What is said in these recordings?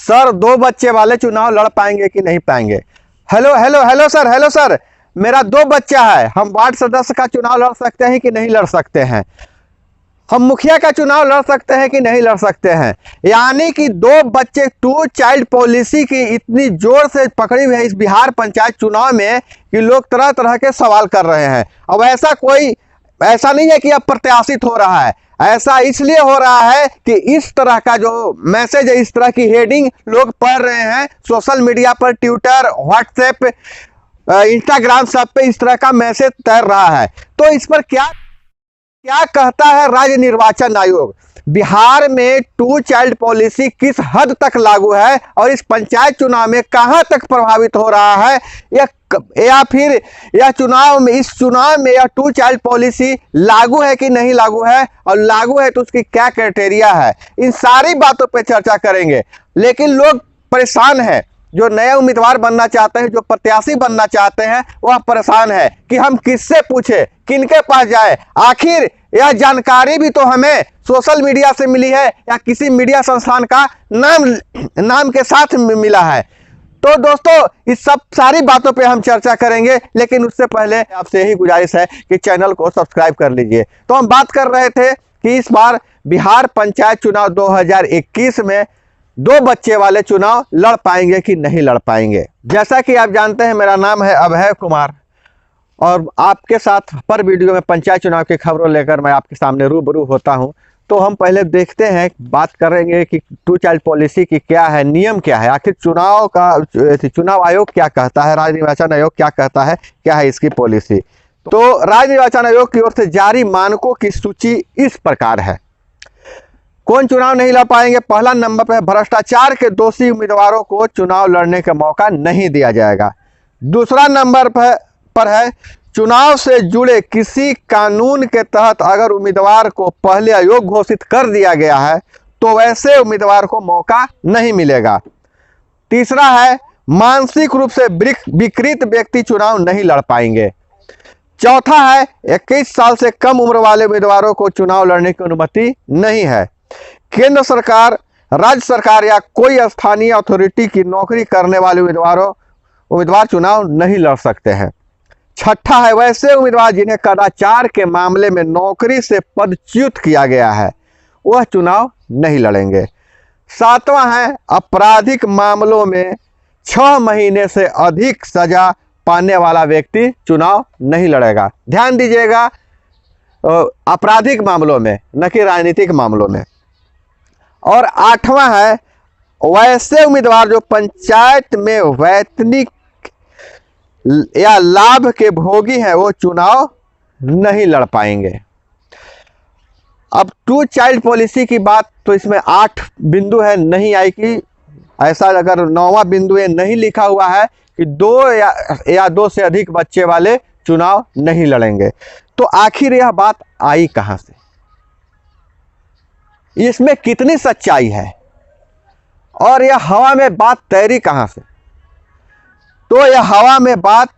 Sir 2 बच्चे वाले चुनाव लड़ पाएंगे कि नहीं पाएंगे। Hello hello hello sir, hello sir, मेरा 2 बच्चा है, हम वार्ड सदस्य का चुनाव लड़ सकते हैं कि नहीं लड़ सकते हैं? हम मुखिया का चुनाव लड़ सकते हैं कि नहीं लड़ सकते हैं? यानी कि 2 बच्चे 2 चाइल्ड पॉलिसी की इतनी जोर से पकड़ी हुई है इस बिहार पंचायत चुनाव में कि लोग तरह तरह के सवाल कर रहे हैं। अब ऐसा नहीं है कि अब प्रत्याशित हो रहा है, ऐसा इसलिए हो रहा है कि इस तरह का जो मैसेज है, इस तरह की हेडिंग लोग पढ़ रहे हैं सोशल मीडिया पर, ट्विटर, व्हाट्सएप, इंस्टाग्राम, सब पे इस तरह का मैसेज तैर रहा है। तो इस पर क्या कहता है राज्य निर्वाचन आयोग? बिहार में 2 चाइल्ड पॉलिसी किस हद तक लागू है और इस पंचायत चुनाव में कहां तक प्रभावित हो रहा है, या फिर इस चुनाव में यह 2 चाइल्ड पॉलिसी लागू है कि नहीं लागू है, और लागू है तो उसकी क्या क्राइटेरिया है, इन सारी बातों पे चर्चा करेंगे। लेकिन लोग परेशान हैं, जो नए उम्मीदवार बनना चाहते हैं, जो प्रत्याशी बनना चाहते हैं, वह परेशान है कि हम किससे पूछे, किनके पास जाए। आखिर यह जानकारी भी तो हमें सोशल मीडिया से मिली है या किसी मीडिया संस्थान का नाम के साथ मिला है? तो दोस्तों, इस सब सारी बातों पे हम चर्चा करेंगे, लेकिन उससे पहले आपसे यही गुजारिश है कि चैनल को सब्सक्राइब कर लीजिए। तो हम बात कर रहे थे कि इस बार बिहार पंचायत चुनाव 2021 में 2 बच्चे वाले चुनाव लड़ पाएंगे कि नहीं लड़ पाएंगे। जैसा कि आप जानते हैं, मेरा नाम है अभय कुमार और आपके साथ पर वीडियो में पंचायत चुनाव की खबरों लेकर मैं आपके सामने रूबरू होता हूं। तो हम पहले देखते हैं, बात करेंगे कि 2 चाइल्ड पॉलिसी की क्या है, नियम क्या है, आखिर चुनाव आयोग क्या कहता है, राज्य निर्वाचन आयोग क्या कहता है, क्या है इसकी पॉलिसी। तो राज्य निर्वाचन आयोग की ओर से जारी मानकों की सूची इस प्रकार है। कौन चुनाव नहीं लड़ पाएंगे? पहला नंबर पर भ्रष्टाचार के दोषी उम्मीदवारों को चुनाव लड़ने का मौका नहीं दिया जाएगा। दूसरा नंबर पर है चुनाव से जुड़े किसी कानून के तहत अगर उम्मीदवार को पहले अयोग्य घोषित कर दिया गया है तो वैसे उम्मीदवार को मौका नहीं मिलेगा। तीसरा है मानसिक रूप से विकृत व्यक्ति चुनाव नहीं लड़ पाएंगे। चौथा है 21 साल से कम उम्र वाले उम्मीदवारों को चुनाव लड़ने की अनुमति नहीं है। केंद्र सरकार, राज्य सरकार या कोई स्थानीय अथॉरिटी की नौकरी करने वाले उम्मीदवार चुनाव नहीं लड़ सकते हैं। छठा है वैसे उम्मीदवार जिन्हें कदाचार के मामले में नौकरी से पदच्युत किया गया है, वह चुनाव नहीं लड़ेंगे। सातवां है आपराधिक मामलों में 6 महीने से अधिक सजा पाने वाला व्यक्ति चुनाव नहीं लड़ेगा। ध्यान दीजिएगा, आपराधिक मामलों में, न कि राजनीतिक मामलों में। और आठवां है वैसे उम्मीदवार जो पंचायत में वैतनिक या लाभ के भोगी हैं, वो चुनाव नहीं लड़ पाएंगे। अब 2 चाइल्ड पॉलिसी की बात, तो इसमें 8 बिंदु है, नहीं आई कि ऐसा अगर 9वां बिंदु ये नहीं लिखा हुआ है कि 2 या 2 से अधिक बच्चे वाले चुनाव नहीं लड़ेंगे। तो आखिर यह बात आई कहां से, इसमें कितनी सच्चाई है, और यह हवा में बात तैरी कहां से? तो यह हवा में बात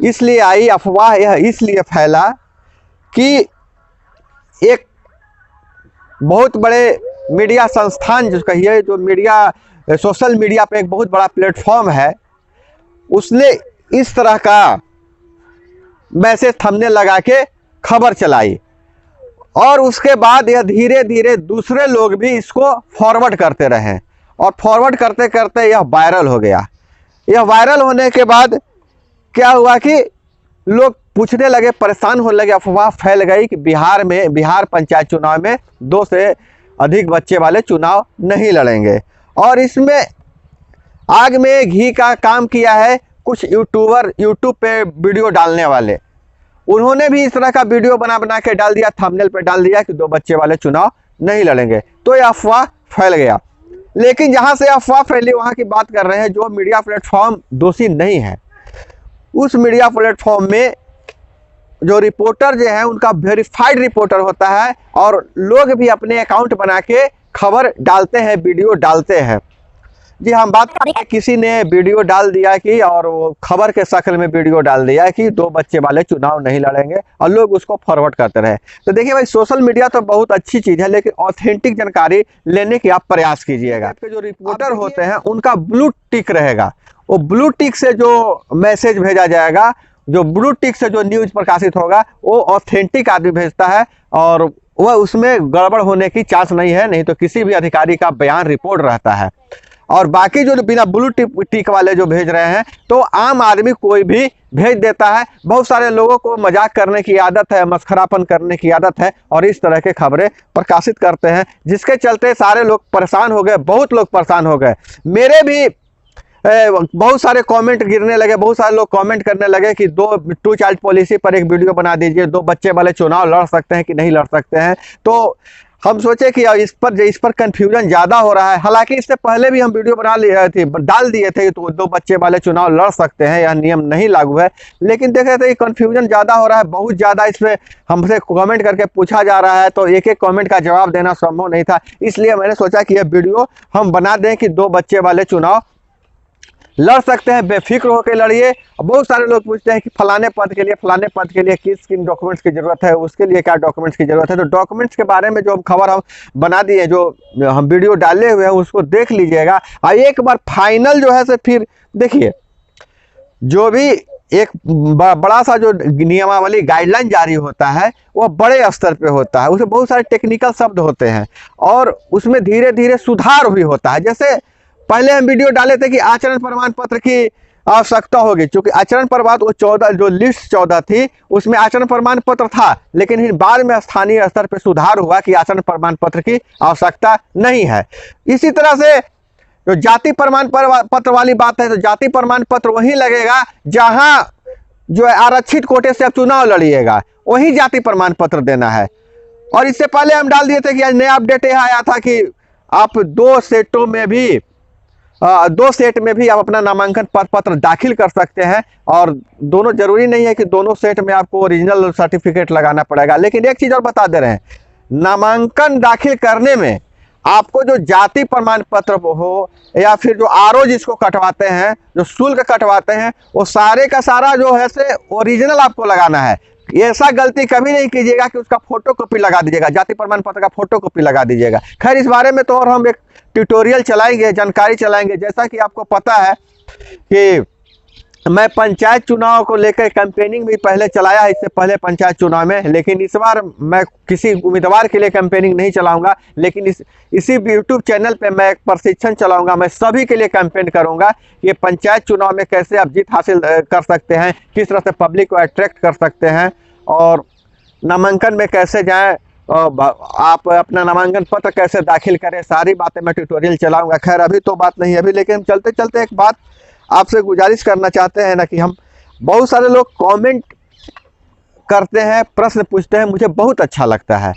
इसलिए आई, अफवाह यह इसलिए फैला कि एक बहुत बड़े मीडिया संस्थान जो कहिए, जो मीडिया सोशल मीडिया पे एक बहुत बड़ा प्लेटफॉर्म है, उसने इस तरह का मैसेज थंबनेल लगा के खबर चलाई, और उसके बाद यह धीरे धीरे दूसरे लोग भी इसको फॉरवर्ड करते रहे, और फॉरवर्ड करते करते यह वायरल हो गया। यह वायरल होने के बाद क्या हुआ कि लोग पूछने लगे, परेशान होने लगे, अफवाह फैल गई कि बिहार पंचायत चुनाव में 2 से अधिक बच्चे वाले चुनाव नहीं लड़ेंगे। और इसमें आग में घी का काम किया है कुछ यूट्यूब पे वीडियो डालने वाले। उन्होंने भी इस तरह का वीडियो बना के डाल दिया, थंबनेल पे डाल दिया कि 2 बच्चे वाले चुनाव नहीं लड़ेंगे। तो यह अफवाह फैल गया। लेकिन जहां से अफवाह फैली वहां की बात कर रहे हैं, जो मीडिया प्लेटफॉर्म दोषी नहीं है, उस मीडिया प्लेटफॉर्म में जो रिपोर्टर जो है उनका वेरीफाइड रिपोर्टर होता है, और लोग भी अपने अकाउंट बना के खबर डालते हैं, वीडियो डालते हैं। जी हम बात करें, किसी ने वीडियो डाल दिया कि, और वो खबर के शक्ल में वीडियो डाल दिया कि 2 बच्चे वाले चुनाव नहीं लड़ेंगे, और लोग उसको फॉरवर्ड करते रहे। तो देखिए भाई, सोशल मीडिया तो बहुत अच्छी चीज़ है, लेकिन ऑथेंटिक जानकारी लेने की आप प्रयास कीजिएगा। जो रिपोर्टर होते हैं उनका ब्लू टिक रहेगा, वो ब्लू टिक से जो मैसेज भेजा जाएगा, जो ब्लू टिक से जो न्यूज़ प्रकाशित होगा, वो ऑथेंटिक आदमी भेजता है, और वह उसमें गड़बड़ होने की चांस नहीं है, नहीं तो किसी भी अधिकारी का बयान रिपोर्ट रहता है। और बाकी जो बिना ब्लू टिक वाले जो भेज रहे हैं, तो आम आदमी कोई भी भेज देता है। बहुत सारे लोगों को मजाक करने की आदत है, मस्खरापन करने की आदत है, और इस तरह के खबरें प्रकाशित करते हैं, जिसके चलते सारे लोग परेशान हो गए, बहुत लोग परेशान हो गए। मेरे भी बहुत सारे कमेंट गिरने लगे, बहुत सारे लोग कमेंट करने लगे कि 2 चाइल्ड पॉलिसी पर एक वीडियो बना दीजिए, 2 बच्चे वाले चुनाव लड़ सकते हैं कि नहीं लड़ सकते हैं। तो हम सोचे कि इस पर कंफ्यूजन ज़्यादा हो रहा है। हालांकि इससे पहले भी हम वीडियो बना लिए थे, डाल दिए थे, तो 2 बच्चे वाले चुनाव लड़ सकते हैं, यह नियम नहीं लागू है। लेकिन देख रहे थे कि कंफ्यूजन ज़्यादा हो रहा है, बहुत ज़्यादा इसमें हमसे कमेंट करके पूछा जा रहा है, तो एक एक कमेंट का जवाब देना संभव नहीं था। इसलिए मैंने सोचा कि यह वीडियो हम बना दें कि 2 बच्चे वाले चुनाव लड़ सकते हैं, बेफिक्र होकर लड़िए। बहुत सारे लोग पूछते हैं कि फलाने पद के लिए किस किन डॉक्यूमेंट्स की ज़रूरत है, उसके लिए क्या डॉक्यूमेंट्स की ज़रूरत है। तो डॉक्यूमेंट्स के बारे में जो हम खबर हम बना दिए, जो हम वीडियो डाले हुए हैं, उसको देख लीजिएगा। और एक बार फाइनल जो है से फिर देखिए, जो भी एक बड़ा सा जो नियमावली गाइडलाइन जारी होता है, वह बड़े स्तर पे होता है, उसमें बहुत सारे टेक्निकल शब्द होते हैं, और उसमें धीरे धीरे सुधार भी होता है। जैसे पहले हम वीडियो डाले थे कि आचरण प्रमाण पत्र की आवश्यकता होगी, क्योंकि आचरण प्रमाण वो 14 जो लिस्ट 14 थी, उसमें आचरण प्रमाण पत्र था, लेकिन बाद में स्थानीय स्तर पर सुधार हुआ कि आचरण प्रमाण पत्र की आवश्यकता नहीं है। इसी तरह से जो जाति प्रमाण पत्र वाली बात है, तो जाति प्रमाण पत्र वहीं लगेगा जहां जो है आरक्षित कोटे से आप चुनाव लड़िएगा, वहीं जाति प्रमाण पत्र देना है। और इससे पहले हम डाल दिए थे कि आज नया अपडेट यह आया था कि आप 2 सेट में भी आप अपना नामांकन पत्र दाखिल कर सकते हैं, और दोनों जरूरी नहीं है कि दोनों सेट में आपको ओरिजिनल सर्टिफिकेट लगाना पड़ेगा। लेकिन एक चीज़ और बता दे रहे हैं, नामांकन दाखिल करने में आपको जो जाति प्रमाण पत्र हो, या फिर जो आरओ जिसको कटवाते हैं, जो शुल्क कटवाते हैं, वो सारे का सारा जो है से ओरिजिनल आपको लगाना है। ऐसा गलती कभी नहीं कीजिएगा कि उसका फोटो कॉपी लगा दीजिएगा, जाति प्रमाण पत्र का फोटो कॉपी लगा दीजिएगा। खैर, इस बारे में तो और हम एक ट्यूटोरियल चलाएंगे, जानकारी चलाएंगे। जैसा कि आपको पता है कि मैं पंचायत चुनाव को लेकर कैंपेनिंग भी पहले चलाया है, इससे पहले पंचायत चुनाव में, लेकिन इस बार मैं किसी उम्मीदवार के लिए कैंपेनिंग नहीं चलाऊंगा, लेकिन इसी यूट्यूब चैनल पे मैं एक प्रशिक्षण चलाऊंगा। मैं सभी के लिए कैंपेन करूंगा, ये पंचायत चुनाव में कैसे आप जीत हासिल कर सकते हैं, किस तरह से पब्लिक को अट्रैक्ट कर सकते हैं, और नामांकन में कैसे जाएँ, आप अपना नामांकन पत्र कैसे दाखिल करें, सारी बातें मैं ट्यूटोरियल चलाऊंगा। खैर, अभी तो बात नहीं है अभी, लेकिन चलते चलते एक बात आपसे गुजारिश करना चाहते हैं ना, कि हम बहुत सारे लोग कमेंट करते हैं, प्रश्न पूछते हैं, मुझे बहुत अच्छा लगता है।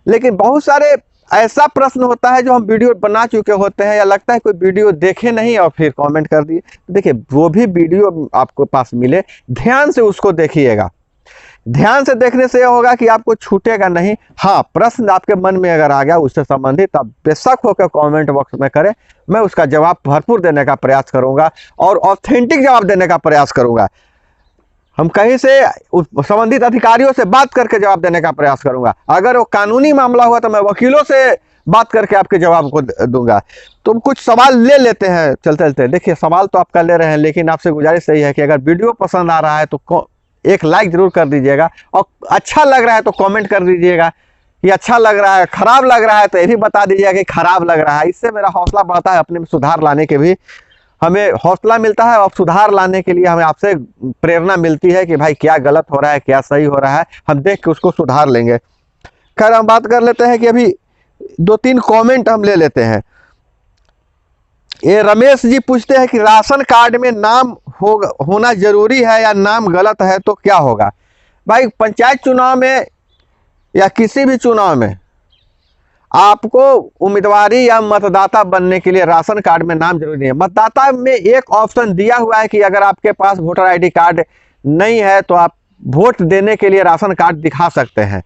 लेकिन बहुत सारे ऐसा प्रश्न होता है जो हम वीडियो बना चुके होते हैं, या लगता है कोई वीडियो देखे नहीं और फिर कमेंट कर दिए। देखिए, वो भी वीडियो आपको पास मिले, ध्यान से उसको देखिएगा। ध्यान से देखने से यह होगा कि आपको छूटेगा नहीं। हाँ, प्रश्न आपके मन में अगर आ गया उससे संबंधित, आप बेशक होकर कमेंट बॉक्स में करें, मैं उसका जवाब भरपूर देने का प्रयास करूंगा, और ऑथेंटिक जवाब देने का प्रयास करूंगा। हम कहीं से संबंधित अधिकारियों से बात करके जवाब देने का प्रयास करूंगा। अगर वो कानूनी मामला हुआ तो मैं वकीलों से बात करके आपके जवाब को दूंगा। तो हम कुछ सवाल ले लेते हैं चलते चलते। देखिए, सवाल तो आप कर ले रहे हैं, लेकिन आपसे गुजारिश यही है कि अगर वीडियो पसंद आ रहा है तो एक लाइक जरूर कर दीजिएगा, और अच्छा लग रहा है तो कमेंट कर दीजिएगा कि अच्छा लग रहा है। खराब लग रहा है तो ये भी बता दीजिएगा कि खराब लग रहा है। इससे मेरा हौसला बढ़ता है, अपने में सुधार लाने के भी हमें हौसला मिलता है, और सुधार लाने के लिए हमें आपसे प्रेरणा मिलती है कि भाई क्या गलत हो रहा है, क्या सही हो रहा है, हम देख के उसको सुधार लेंगे। खैर, हम बात कर लेते हैं कि अभी 2-3 कमेंट हम ले लेते हैं। ये रमेश जी पूछते हैं कि राशन कार्ड में नाम होना जरूरी है, या नाम गलत है तो क्या होगा। भाई, पंचायत चुनाव में या किसी भी चुनाव में आपको उम्मीदवारी या मतदाता बनने के लिए राशन कार्ड में नाम जरूरी है। मतदाता में एक ऑप्शन दिया हुआ है कि अगर आपके पास वोटर आईडी कार्ड नहीं है तो आप वोट देने के लिए राशन कार्ड दिखा सकते हैं,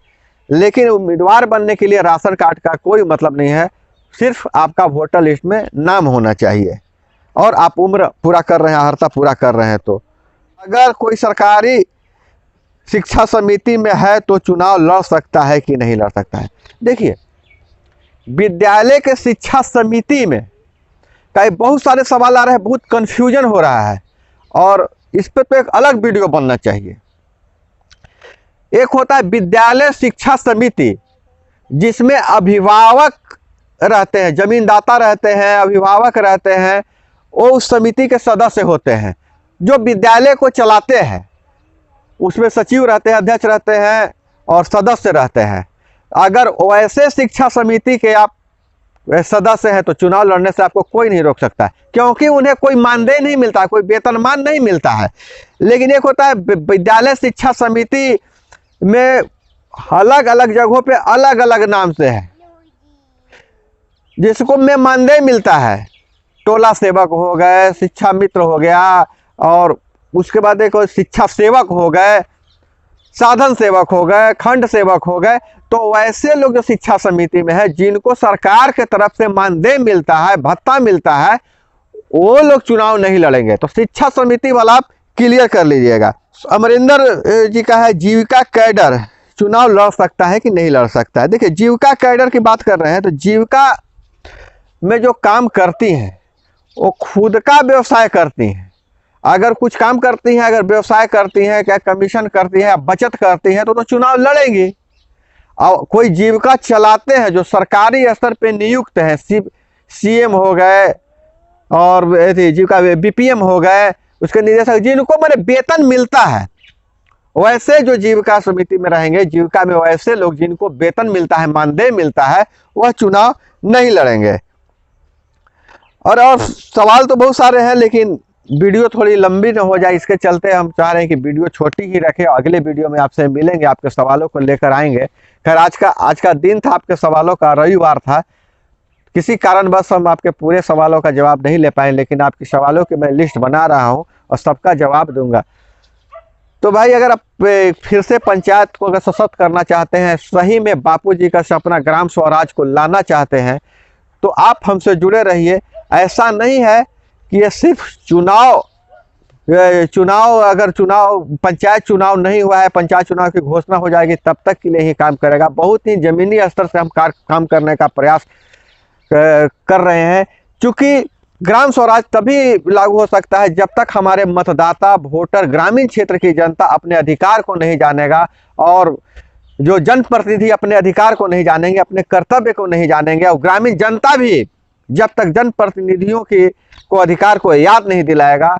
लेकिन उम्मीदवार बनने के लिए राशन कार्ड का कोई मतलब नहीं है। सिर्फ आपका वोटर लिस्ट में नाम होना चाहिए और आप उम्र पूरा कर रहे हैं, अर्हता पूरा कर रहे हैं। तो अगर कोई सरकारी शिक्षा समिति में है तो चुनाव लड़ सकता है कि नहीं लड़ सकता है। देखिए, विद्यालय के शिक्षा समिति में कई बहुत सारे सवाल आ रहे हैं, बहुत कन्फ्यूजन हो रहा है और इस पर तो एक अलग वीडियो बनना चाहिए। एक होता है विद्यालय शिक्षा समिति, जिसमें अभिभावक रहते हैं, जमींदाता रहते हैं, अभिभावक रहते हैं, वो उस समिति के सदस्य होते हैं जो विद्यालय को चलाते हैं। उसमें सचिव रहते हैं, अध्यक्ष रहते हैं और सदस्य रहते हैं। अगर वैसे शिक्षा समिति के आप सदस्य हैं तो चुनाव लड़ने से आपको कोई नहीं रोक सकता है, क्योंकि उन्हें कोई मानदेय नहीं मिलता है, कोई वेतनमान नहीं मिलता है। लेकिन एक होता है विद्यालय शिक्षा समिति में अलग अलग जगहों पे अलग अलग नाम से है, जिसको में मानदेय मिलता है। टोला सेवक हो गए, शिक्षा मित्र हो गया, और उसके बाद एक शिक्षा सेवक हो गए, साधन सेवक हो गए, खंड सेवक हो गए। तो वैसे लोग जो शिक्षा समिति में है, जिनको सरकार के तरफ से मानदेय मिलता है, भत्ता मिलता है, वो लोग चुनाव नहीं लड़ेंगे। तो शिक्षा समिति वाला आप क्लियर कर लीजिएगा। अमरिंदर जी का है जीविका कैडर चुनाव लड़ सकता है कि नहीं लड़ सकता है। देखिए, जीविका कैडर की बात कर रहे हैं तो जीविका में जो काम करती हैं वो खुद का व्यवसाय करती हैं। अगर कुछ काम करती हैं, अगर व्यवसाय करती हैं, क्या कमीशन करती हैं, बचत करती हैं, तो चुनाव लड़ेंगी। और कोई जीविका चलाते हैं जो सरकारी स्तर पे नियुक्त हैं, सीएम हो गए और जीविका बीपीएम हो गए, उसके निदेशक, जिनको मैंने वेतन मिलता है, वैसे जो जीविका समिति में रहेंगे, जीविका में वैसे लोग जिनको वेतन मिलता है, मानदेय मिलता है, वह चुनाव नहीं लड़ेंगे। और सवाल तो बहुत सारे हैं, लेकिन वीडियो थोड़ी लंबी न हो जाए, इसके चलते हम चाह रहे हैं कि वीडियो छोटी ही रखें। अगले वीडियो में आपसे मिलेंगे, आपके सवालों को लेकर आएंगे। खैर, आज का दिन था आपके सवालों का, रविवार था, किसी कारणवश हम आपके पूरे सवालों का जवाब नहीं ले पाए, लेकिन आपके सवालों की मैं लिस्ट बना रहा हूं और सबका जवाब दूंगा। तो भाई, अगर आप फिर से पंचायत को अगर सशक्त करना चाहते हैं, सही में बापूजी का सपना ग्राम स्वराज को लाना चाहते हैं, तो आप हमसे जुड़े रहिए। ऐसा नहीं है कि ये सिर्फ अगर पंचायत चुनाव नहीं हुआ है, पंचायत चुनाव की घोषणा हो जाएगी तब तक के लिए ही काम करेगा। बहुत ही जमीनी स्तर से हम काम करने का प्रयास कर रहे हैं, क्योंकि ग्राम स्वराज तभी लागू हो सकता है जब तक हमारे मतदाता, वोटर, ग्रामीण क्षेत्र की जनता अपने अधिकार को नहीं जानेगा, और जो जनप्रतिनिधि अपने अधिकार को नहीं जानेंगे, अपने कर्तव्य को नहीं जानेंगे, और ग्रामीण जनता भी जब तक जनप्रतिनिधियों को अधिकार को याद नहीं दिलाएगा,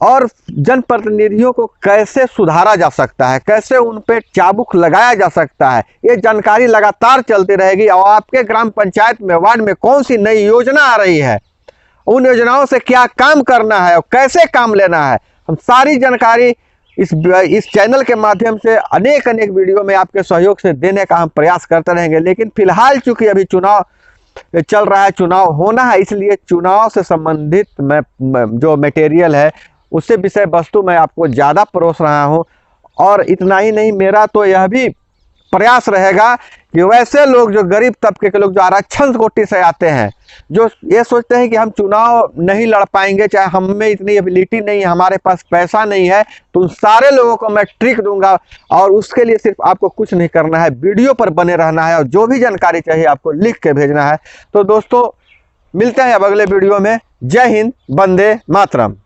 और जनप्रतिनिधियों को कैसे सुधारा जा सकता है, कैसे उन पे चाबुक लगाया जा सकता है, ये जानकारी लगातार चलती रहेगी। और आपके ग्राम पंचायत में, वार्ड में कौन सी नई योजना आ रही है, उन योजनाओं से क्या काम करना है और कैसे काम लेना है, हम सारी जानकारी इस चैनल के माध्यम से अनेक वीडियो में आपके सहयोग से देने का हम प्रयास करते रहेंगे। लेकिन फिलहाल चूंकि अभी चुनाव चल रहा है, चुनाव होना है, इसलिए चुनाव से संबंधित जो मटेरियल है, उससे विषय वस्तु मैं आपको ज़्यादा परोस रहा हूं। और इतना ही नहीं, मेरा तो यह भी प्रयास रहेगा कि वैसे लोग, जो गरीब तबके के लोग, जो आरक्षण कोटि से आते हैं, जो ये सोचते हैं कि हम चुनाव नहीं लड़ पाएंगे, चाहे हम में इतनी एबिलिटी नहीं है, हमारे पास पैसा नहीं है, तो उन सारे लोगों को मैं ट्रिक दूंगा। और उसके लिए सिर्फ आपको कुछ नहीं करना है, वीडियो पर बने रहना है, और जो भी जानकारी चाहिए आपको लिख के भेजना है। तो दोस्तों, मिलते हैं अब अगले वीडियो में। जय हिंद, वंदे मातरम।